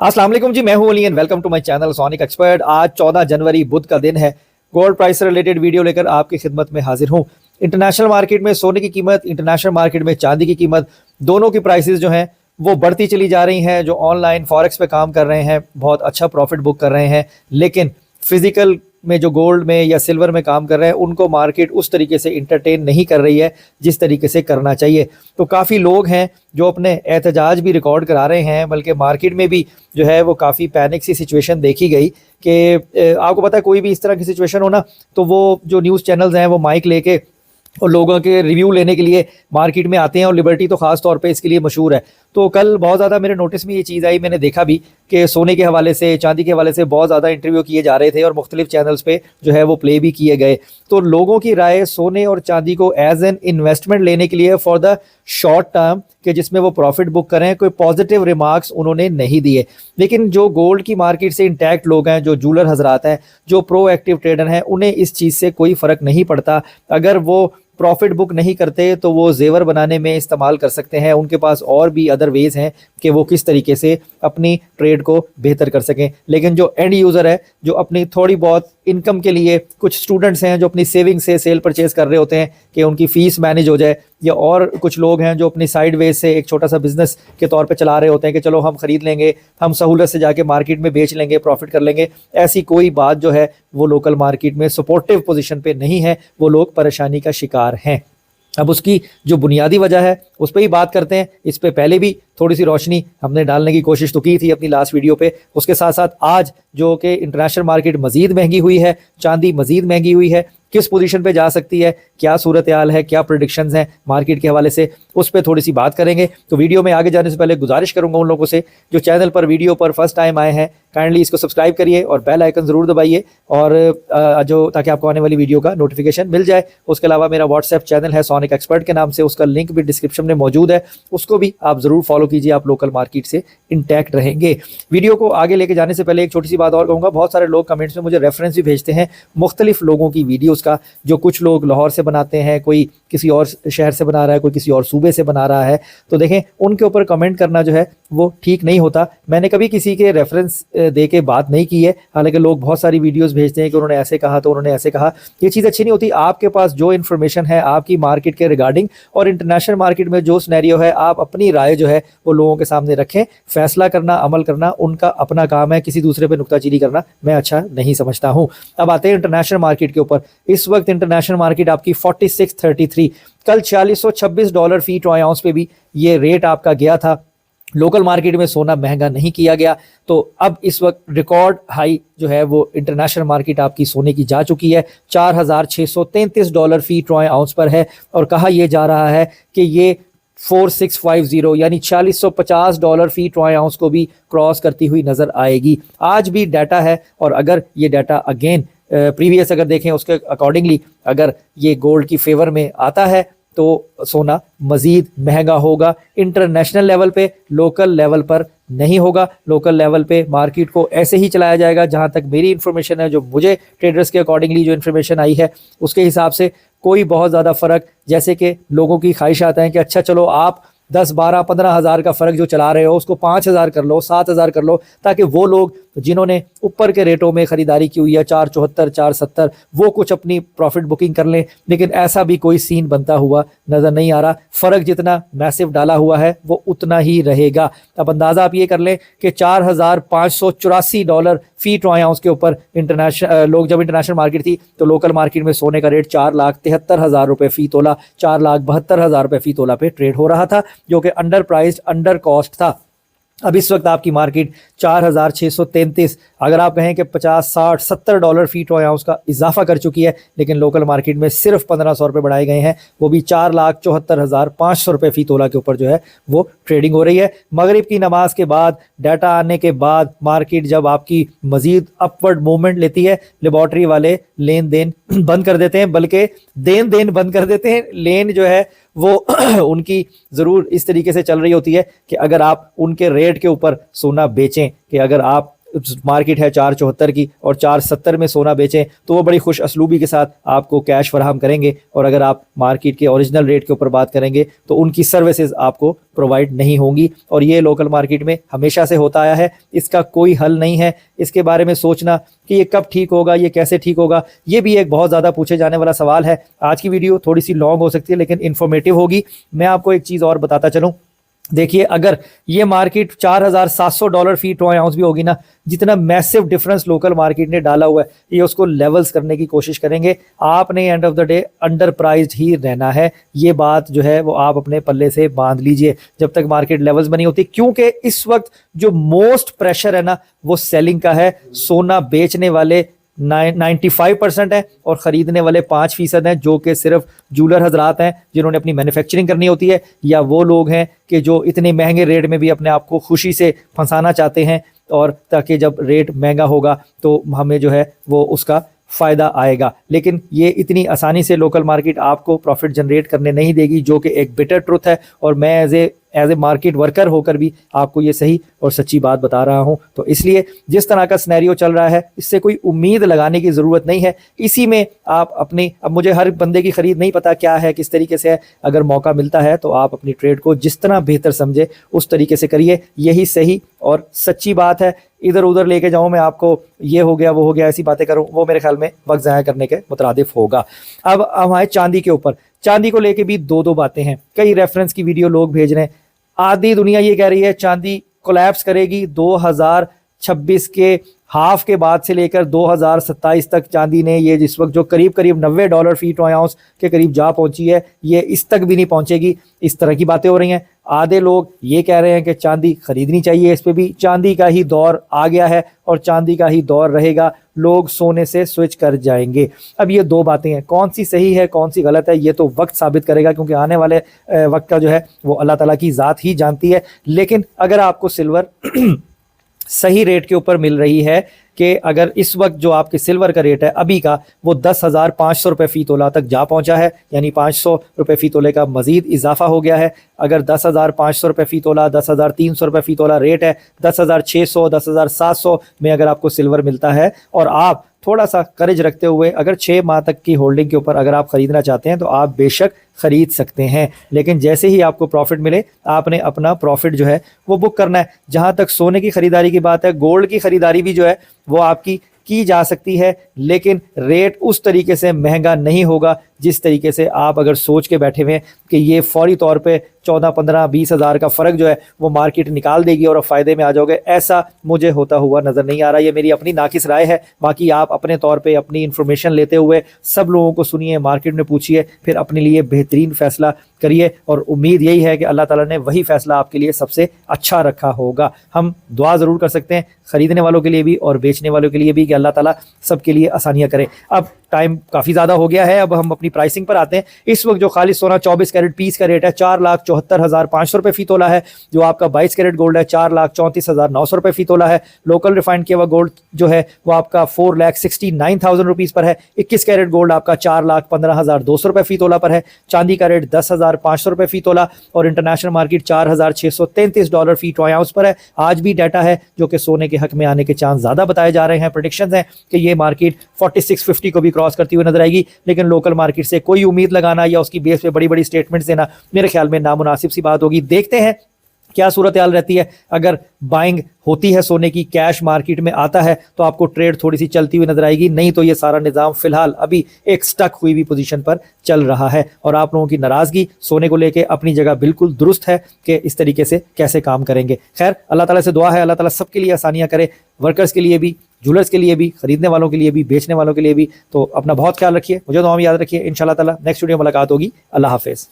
अस्सलाम वालेकुम जी, मैं हूं Ali and welcome to my channel Sonic Expert. आज 14 जनवरी बुध का दिन है। गोल्ड प्राइस से रिलेटेड वीडियो लेकर आपकी खिदमत में हाजिर हूं। इंटरनेशनल मार्केट में सोने की कीमत, इंटरनेशनल मार्केट में चांदी की कीमत, दोनों की प्राइसेस जो हैं वो बढ़ती चली जा रही हैं। जो ऑनलाइन फॉरेक्स पे काम कर रहे हैं बहुत अच्छा प्रॉफिट बुक कर रहे हैं, लेकिन फिजिकल में जो गोल्ड में या सिल्वर में काम कर रहे हैं उनको मार्केट उस तरीके से इंटरटेन नहीं कर रही है जिस तरीके से करना चाहिए। तो काफ़ी लोग हैं जो अपने एहतजाज भी रिकॉर्ड करा रहे हैं, बल्कि मार्केट में भी जो है वो काफ़ी पैनिक सी सिचुएशन देखी गई कि आपको पता है कोई भी इस तरह की सिचुएशन हो ना, तो वो जो न्यूज़ चैनल्स हैं वो माइक लेके और लोगों के रिव्यू लेने के लिए मार्केट में आते हैं, और लिबर्टी तो ख़ास तौर पे इसके लिए मशहूर है। तो कल बहुत ज़्यादा मेरे नोटिस में ये चीज़ आई, मैंने देखा भी कि सोने के हवाले से, चांदी के हवाले से बहुत ज़्यादा इंटरव्यू किए जा रहे थे और मुख्तलिफ चैनल्स पे जो है वो प्ले भी किए गए। तो लोगों की राय सोने और चांदी को एज एन इन्वेस्टमेंट लेने के लिए फॉर द शॉर्ट टर्म कि जिसमें वो प्रॉफिट बुक करें, कोई पॉजिटिव रिमार्क्स उन्होंने नहीं दिए। लेकिन जो गोल्ड की मार्केट से इंटैक्ट लोग हैं, जो जूलर हजरात हैं, जो प्रो एक्टिव ट्रेडर हैं, उन्हें इस चीज़ से कोई फ़र्क नहीं पड़ता। अगर वो प्रॉफिट बुक नहीं करते तो वो जेवर बनाने में इस्तेमाल कर सकते हैं। उनके पास और भी अदर वेज हैं कि वो किस तरीके से अपनी ट्रेड को बेहतर कर सकें। लेकिन जो एंड यूज़र है, जो अपनी थोड़ी बहुत इनकम के लिए, कुछ स्टूडेंट्स हैं जो अपनी सेविंग से सेल परचेज कर रहे होते हैं कि उनकी फ़ीस मैनेज हो जाए, या और कुछ लोग हैं जो अपनी साइड वेज से एक छोटा सा बिजनेस के तौर पे चला रहे होते हैं कि चलो हम ख़रीद लेंगे, हम सहूलत से जाके मार्केट में बेच लेंगे, प्रॉफिट कर लेंगे। ऐसी कोई बात जो है वो लोकल मार्केट में सपोर्टिव पोजीशन पे नहीं है, वो लोग परेशानी का शिकार हैं। अब उसकी जो बुनियादी वजह है उस पर ही बात करते हैं। इस पे पहले भी थोड़ी सी रोशनी हमने डालने की कोशिश तो की थी अपनी लास्ट वीडियो पे। उसके साथ साथ आज जो कि इंटरनेशनल मार्केट मज़ीद महंगी हुई है, चांदी मज़ीद महंगी हुई है, किस पोजीशन पे जा सकती है, क्या सूरत हाल है, क्या प्रेडिक्शंस हैं मार्केट के हवाले से, उस पर थोड़ी सी बात करेंगे। तो वीडियो में आगे जाने से पहले गुजारिश करूंगा उन लोगों से जो चैनल पर वीडियो पर फर्स्ट टाइम आए हैं, काइंडली इसको सब्सक्राइब करिए और बेल आइकन ज़रूर दबाइए, और जो ताकि आपको आने वाली वीडियो का नोटिफिकेशन मिल जाए। उसके अलावा मेरा व्हाट्सएप चैनल है सोनिक एक्सपर्ट के नाम से, उसका लिंक भी डिस्क्रिप्शन में मौजूद है, उसको भी आप ज़रूर फॉलो कीजिए। आप लोकल मार्केट से इंटैक्ट रहेंगे। वीडियो को आगे लेके जाने से पहले एक छोटी सी बात और कहूँगा। बहुत सारे लोग कमेंट्स में मुझे रेफरेंस भी भेजते हैं मुख्तलिफ लोगों की वीडियोज़ का, जो कुछ लोग लाहौर से बनाते हैं, कोई किसी और शहर से बना रहा है, कोई किसी और सूबे से बना रहा है। तो देखें, उनके ऊपर कमेंट करना जो है वो ठीक नहीं होता। मैंने कभी किसी के रेफरेंस दे के बात नहीं की है, हालांकि लोग बहुत सारी वीडियोस भेजते हैं कि उन्होंने ऐसे कहा तो उन्होंने ऐसे कहा। ये चीज़ अच्छी नहीं होती। आपके पास जो इन्फॉर्मेशन है आपकी मार्केट के रिगार्डिंग और इंटरनेशनल मार्केट में जो सिनेरियो है, आप अपनी राय जो है वो लोगों के सामने रखें। फैसला करना, अमल करना उनका अपना काम है, किसी दूसरे पे नुक्ताचीनी करना मैं अच्छा नहीं समझता हूँ। अब आते हैं इंटरनेशनल मार्केट के ऊपर। इस वक्त इंटरनेशनल मार्केट आपकी 4633, कल $4626 फी ट्रॉय आउंस पे भी ये रेट आपका गया था। लोकल मार्केट में सोना महंगा नहीं किया गया। तो अब इस वक्त रिकॉर्ड हाई जो है वो इंटरनेशनल मार्केट आपकी सोने की जा चुकी है। $4633 फी ट्रॉय आउंस पर है, और कहा यह जा रहा है कि ये 4650 यानी $4650 फी ट्रॉय आउंस को भी क्रॉस करती हुई नजर आएगी। आज भी डाटा है, और अगर ये डाटा अगेन प्रीवियस अगर देखें उसके अकॉर्डिंगली अगर ये गोल्ड की फेवर में आता है तो सोना मज़ीद महंगा होगा। इंटरनेशनल लेवल पे, लोकल लेवल पर नहीं होगा। लोकल लेवल पे मार्केट को ऐसे ही चलाया जाएगा। जहां तक मेरी इन्फॉर्मेशन है, जो मुझे ट्रेडर्स के अकॉर्डिंगली जो इन्फॉर्मेशन आई है, उसके हिसाब से कोई बहुत ज़्यादा फ़र्क, जैसे कि लोगों की ख्वाहिशात हैं कि अच्छा चलो आप 10, 12, 15 हज़ार का फ़र्क जो चला रहे हो उसको 5,000 कर लो, 7,000 कर लो, ताकि वो लोग जिन्होंने ऊपर के रेटों में ख़रीदारी की हुई है 474, 470, वो कुछ अपनी प्रॉफिट बुकिंग कर लें। लेकिन ऐसा भी कोई सीन बनता हुआ नज़र नहीं आ रहा। फ़र्क जितना मैसिव डाला हुआ है वो उतना ही रहेगा। अब अंदाज़ा आप ये कर लें कि $4,584 फी ट्रॉय आउंस के ऊपर लोग जब इंटरनेशनल मार्केट थी तो लोकल मार्केट में सोने का रेट $4,73,000 फी तोला, $4,72,000 फी तोला पे ट्रेड हो रहा था, जो कि अंडर प्राइस्ड, अंडर कॉस्ट था। अब इस वक्त आपकी मार्केट 4,633, अगर आप कहें कि 50, 60, $70 फी ट्रॉय आउंस का इजाफा कर चुकी है, लेकिन लोकल मार्केट में सिर्फ $1,500 बढ़ाए गए हैं, वो भी $4,74,500 फी तोला के ऊपर जो है वो ट्रेडिंग हो रही है। मगरिब की नमाज के बाद, डाटा आने के बाद मार्केट जब आपकी मजीद अपवर्ड मूवमेंट लेती है, लेबॉर्ट्री वाले लेन देन बंद कर देते हैं, बल्कि देन बंद कर देते हैं। लेन जो है वो उनकी ज़रूर इस तरीके से चल रही होती है कि अगर आप उनके रेट के ऊपर सोना बेचें, कि अगर आप मार्केट है 474 की और 470 में सोना बेचें तो वो बड़ी खुश असलूबी के साथ आपको कैश फराहम करेंगे। और अगर आप मार्केट के ओरिजिनल रेट के ऊपर बात करेंगे तो उनकी सर्विसेज आपको प्रोवाइड नहीं होंगी। और ये लोकल मार्केट में हमेशा से होता आया है, इसका कोई हल नहीं है। इसके बारे में सोचना कि ये कब ठीक होगा, ये कैसे ठीक होगा, ये भी एक बहुत ज़्यादा पूछे जाने वाला सवाल है। आज की वीडियो थोड़ी सी लॉन्ग हो सकती है लेकिन इन्फॉर्मेटिव होगी। मैं आपको एक चीज़ और बताता चलूँ, देखिए अगर ये मार्केट $4,700 फी ट्रॉय आउंस भी होगी ना, जितना मैसिव डिफरेंस लोकल मार्केट ने डाला हुआ है, ये उसको लेवल्स करने की कोशिश करेंगे। आपने end of the day underpriced ही रहना है, ये बात जो है वो आप अपने पल्ले से बांध लीजिए जब तक मार्केट लेवल्स बनी होती, क्योंकि इस वक्त जो मोस्ट प्रेशर है ना वो सेलिंग का है। सोना बेचने वाले 95% है और ख़रीदने वाले 5% हैं, जो कि सिर्फ जूलर हजरात हैं जिन्होंने अपनी मैन्युफैक्चरिंग करनी होती है, या वो लोग हैं कि जो इतने महंगे रेट में भी अपने आप को खुशी से फंसाना चाहते हैं, और ताकि जब रेट महंगा होगा तो हमें जो है वो उसका फ़ायदा आएगा। लेकिन ये इतनी आसानी से लोकल मार्केट आपको प्रॉफिट जनरेट करने नहीं देगी, जो कि एक बिटर ट्रुथ है। और मैं एज ए मार्केट वर्कर होकर भी आपको ये सही और सच्ची बात बता रहा हूं। तो इसलिए जिस तरह का सिनेरियो चल रहा है इससे कोई उम्मीद लगाने की ज़रूरत नहीं है। इसी में आप अपनी, अब मुझे हर बंदे की ख़रीद नहीं पता क्या है किस तरीके से है, अगर मौका मिलता है तो आप अपनी ट्रेड को जिस तरह बेहतर समझे उस तरीके से करिए, यही सही और सच्ची बात है। इधर उधर लेके जाऊं मैं आपको, ये हो गया वो हो गया, ऐसी बातें करूं, वो मेरे ख्याल में वक्त ज़ाया करने के मुतरादिफ होगा। अब हमारे चांदी के ऊपर, चांदी को लेके भी दो बातें हैं। कई रेफरेंस की वीडियो लोग भेज रहे हैं, आधी दुनिया ये कह रही है चांदी कोलैप्स करेगी 2026 के हाफ के बाद से लेकर 2027 तक चांदी ने ये जिस वक्त जो करीब $90 फी ट्रॉय आउंस के करीब जा पहुंची है, ये इस तक भी नहीं पहुंचेगी। इस तरह की बातें हो रही हैं। आधे लोग ये कह रहे हैं कि चांदी खरीदनी चाहिए, इस पे भी चांदी का ही दौर आ गया है और चांदी का ही दौर रहेगा, लोग सोने से स्विच कर जाएंगे। अब ये दो बातें हैं, कौन सी सही है कौन सी गलत है ये तो वक्त साबित करेगा, क्योंकि आने वाले वक्त का जो है वो अल्लाह ताला की ज़ात ही जानती है। लेकिन अगर आपको सिल्वर सही रेट के ऊपर मिल रही है, कि अगर इस वक्त जो आपके सिल्वर का रेट है अभी का वो 10,500 रुपये फ़ी तोला तक जा पहुंचा है, यानी 500 रुपये फ़ी तोले का मज़ीद इजाफा हो गया है। अगर 10,500 रुपये फ़ी तोला, 10,300 रुपये फ़ी तोला रेट है, 10,600 10,700 में अगर आपको सिल्वर मिलता है और आप थोड़ा सा करेज रखते हुए अगर 6 माह तक की होल्डिंग के ऊपर अगर आप ख़रीदना चाहते हैं तो आप बेशक ख़रीद सकते हैं। लेकिन जैसे ही आपको प्रॉफिट मिले आपने अपना प्रॉफिट जो है वो बुक करना है। जहाँ तक सोने की ख़रीदारी की बात है, गोल्ड की ख़रीदारी भी जो है वो आपकी की जा सकती है, लेकिन रेट उस तरीके से महंगा नहीं होगा जिस तरीके से आप अगर सोच के बैठे हुए हैं कि ये फौरी तौर पे 14, 15, 20 हज़ार का फ़र्क जो है वो मार्केट निकाल देगी और आप फ़ायदे में आ जाओगे। ऐसा मुझे होता हुआ नज़र नहीं आ रहा। ये मेरी अपनी नाकिस राय है, बाकी आप अपने तौर पे अपनी इन्फॉर्मेशन लेते हुए सब लोगों को सुनिए, मार्केट में पूछिए, फिर अपने लिए बेहतरीन फ़ैसला करिए। और उम्मीद यही है कि अल्लाह ताला ने वही फ़ैसला आपके लिए सबसे अच्छा रखा होगा। हम दुआ ज़रूर कर सकते हैं ख़रीदने वालों के लिए भी और बेचने वालों के लिए भी कि अल्लाह ताला सबके लिए आसानियाँ करे। अब टाइम काफ़ी ज़्यादा हो गया है, अब हम अपनी प्राइसिंग पर आते हैं। इस वक्त जो खाली सोना 24 कैरेट पीस का रेट है 4,74,500 रुपये फ़ी तोला है। जो आपका 22 कैरेट गोल्ड है 4,34,900 रुपये फ़ी तोला है। लोकल रिफाइंड किया हुआ गोल्ड जो है वो आपका 4,69,000 रुपीज़ पर है। 21 कैरेट गोल्ड आपका 4,15,200 रुपये फ़ी तोला पर है। चांदी का रेट 10,500 रुपये फ़ी तोला और इंटरनेशनल मार्केट $4,633 फ़ी ट्रॉय आउंस पर है। आज भी डाटा है जो कि सोने के हक में आने के चांस ज़्यादा बताए जा रहे हैं। प्रेडिक्शंस हैं कि ये मार्केट 4650 को भी क्रॉस करती हुई नजर आएगी। लेकिन लोकल मार्केट से कोई उम्मीद लगाना या उसकी बेस पे बड़ी बड़ी स्टेटमेंट्स देना मेरे ख्याल में नामुनासिब सी बात होगी। देखते हैं क्या सूरत हाल रहती है। अगर बाइंग होती है सोने की, कैश मार्केट में आता है तो आपको ट्रेड थोड़ी सी चलती हुई नजर आएगी, नहीं तो ये सारा निज़ाम फिलहाल अभी एक स्टक हुई हुई पोजीशन पर चल रहा है। और आप लोगों की नाराज़गी सोने को लेके अपनी जगह बिल्कुल दुरुस्त है कि इस तरीके से कैसे काम करेंगे। खैर अल्लाह ताला से दुआ है अल्लाह ताला सबके लिए आसानियाँ करे, वर्कर्स के लिए भी, जूलर्स के लिए भी, खरीदने वालों के लिए भी, बेचने वालों के लिए भी। तो अपना बहुत ख्याल रखिए, मुझे दुआ में याद रखिए। इंशाल्लाह ताला नेक्स्ट वीडियो में मुलाकात होगी। अल्लाह हाफिज़।